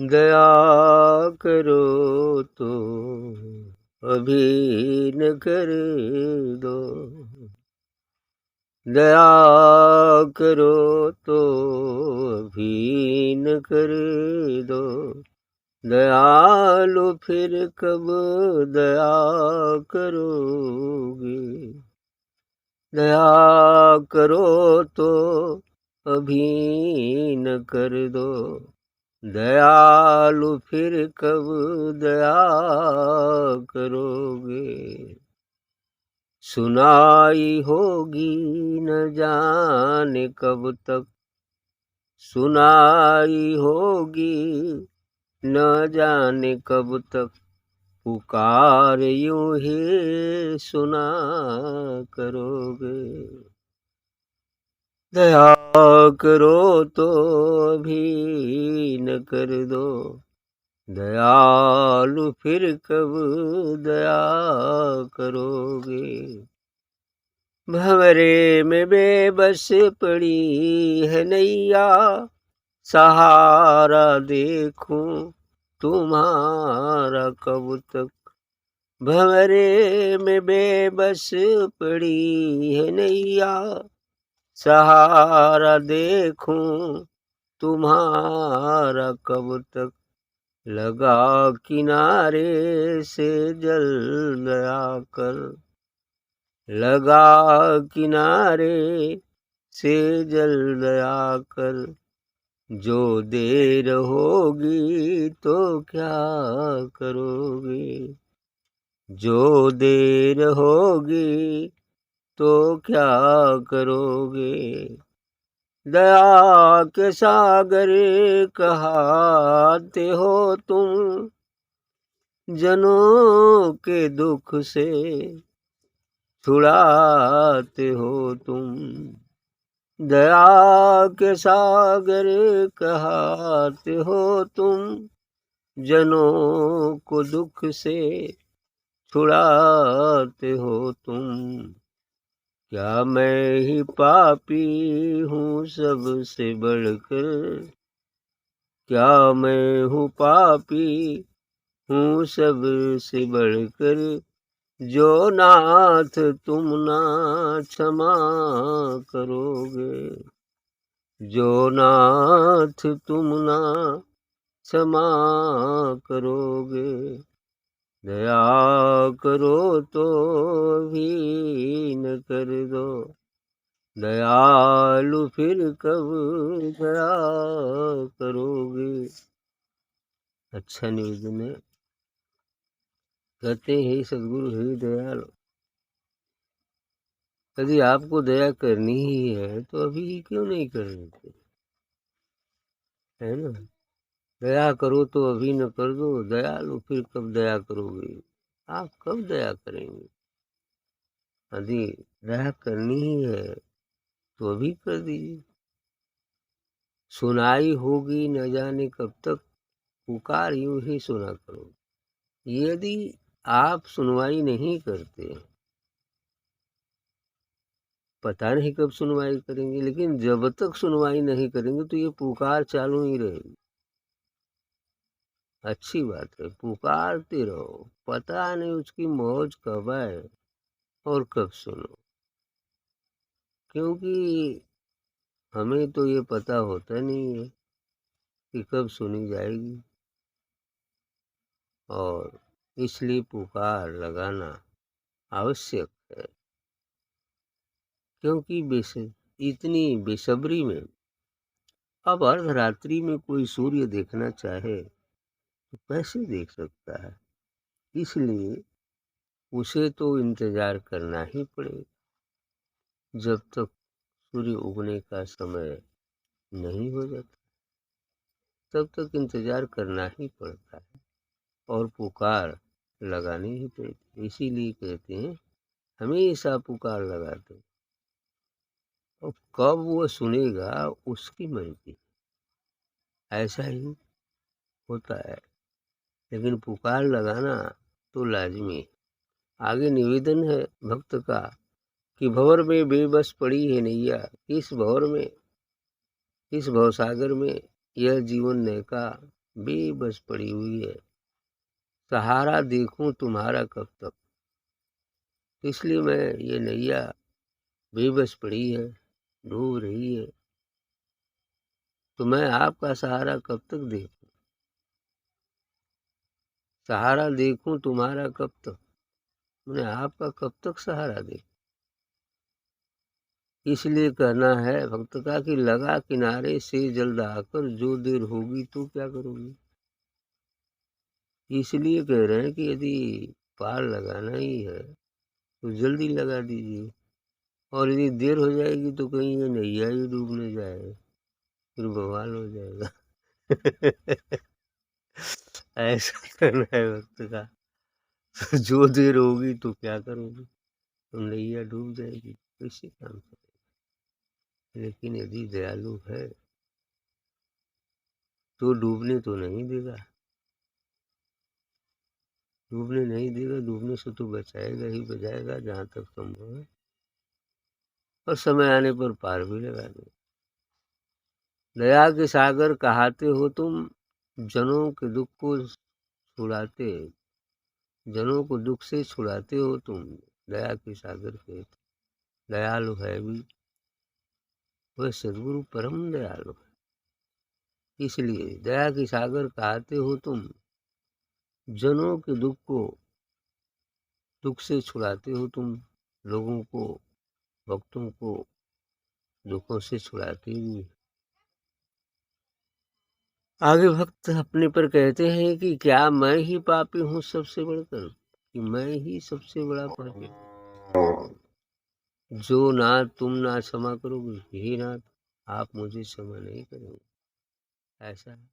दया करो तो अभी न कर दो, दया करो तो अभी न कर दो, दयालु फिर कब दया करोगे, दया करो तो अभी न कर दो, दयालु फिर कब दया करोगे। सुनाई होगी न जाने कब तक, सुनाई होगी न जाने कब तक, पुकार यूं ही सुना करोगे, दया करो तो अभी न कर दो, दयालु फिर कब दया करोगे। भंवरे में बेबस पड़ी है नैया, सहारा देखूं तुम्हारा कब तक, भंवरे में बेबस पड़ी है नैया, सहारा देखूं तुम्हारा कब तक, लगा किनारे से जल दया कर, लगा किनारे से जल दया कर, जो देर होगी तो क्या करोगे, जो देर होगी तो क्या करोगे। दया के सागर कहाते हो तुम, जनों के दुख से छुड़ाते हो तुम, दया के सागर कहाते हो तुम, जनों को दुख से छुड़ाते हो तुम। क्या मैं ही पापी हूँ सबसे बढ़कर, क्या मैं हूँ पापी हूँ सबसे बढ़कर, जो नाथ तुम ना क्षमा करोगे, जो नाथ तुम ना क्षमा करोगे। दया करो तो भी न कर दो, दयालु फिर कब दया करोगे। अच्छा निवेदन है। कहते हैं सदगुरु हे दयालु, यदि आपको दया करनी ही है तो अभी क्यों नहीं कर रहे थे, है ना। दया करो तो अभी न कर दो, दयालु फिर कब दया करोगे। आप कब दया करेंगे। यदि दया करनी ही है तो अभी कर दीजिए। सुनाई होगी न जाने कब तक, पुकार यूं ही सुना करो। यदि आप सुनवाई नहीं करते, पता नहीं कब सुनवाई करेंगे, लेकिन जब तक सुनवाई नहीं करेंगे तो ये पुकार चालू ही रहेगी। अच्छी बात है, पुकारते रहो, पता नहीं उसकी मौज कब आए और कब सुनो, क्योंकि हमें तो ये पता होता नहीं है कि कब सुनी जाएगी, और इसलिए पुकार लगाना आवश्यक है। क्योंकि इतनी बेसब्री में अब अर्धरात्रि में कोई सूर्य देखना चाहे तो कैसे देख सकता है, इसलिए उसे तो इंतजार करना ही पड़ेगा जब तक सूर्य उगने का समय नहीं हो जाता, तब तक इंतजार करना ही पड़ता है और पुकार लगानी ही पड़ती है। इसीलिए कहते हैं हमेशा पुकार लगाते, और कब वो सुनेगा उसकी मर्जी, ऐसा ही होता है, लेकिन पुकार लगाना तो लाजमी है। आगे निवेदन है भक्त का कि भंवर में बेबस पड़ी है नैया, किस भंवर में, इस भवसागर में यह जीवन नैका, बेबस पड़ी हुई है। सहारा देखूं तुम्हारा कब तक, इसलिए मैं ये नैया बेबस पड़ी है, डूब रही है, तो मैं आपका सहारा कब तक देखूं। सहारा देखूं तुम्हारा कब तक, मैं आपका कब तक सहारा देखूं। इसलिए कहना है भक्त का कि लगा किनारे से जल्द आकर, जो देर होगी तो क्या करोगी। इसलिए कह रहे हैं कि यदि पार लगाना ही है तो जल्दी लगा दीजिए, और यदि देर हो जाएगी तो कहीं ये नैया ही डूबने जाए, फिर बवाल हो जाएगा। ऐसा करना है वक्त का। तो जो देर होगी तो क्या करोगे, तो नैया डूब जाएगी, कैसे काम करेगा। लेकिन यदि दयालु है तो डूबने तो नहीं देगा, डूबने नहीं देगा, डूबने से तो बचाएगा ही बचाएगा जहाँ तक संभव है, और समय आने पर पार भी लगा देगा। दया के सागर कहाते हो तुम, जनों के दुख को छुड़ाते, जनों को दुख से छुड़ाते हो तुम। दया के सागर के दयालु है भी, वह सदगुरु परम दयालु है। इसलिए दया के सागर कहाते हो तुम, जनों के दुख से छुड़ाते हो तुम, लोगों को, भक्तों को दुखों से छुड़ाते भी। आगे भक्त अपने पर कहते हैं कि क्या मैं ही पापी हूँ सबसे बढ़कर, कि मैं ही सबसे बड़ा पापी, जो ना तुम ना क्षमा करोगे, हे नाथ आप मुझे क्षमा नहीं करोगे। ऐसा है।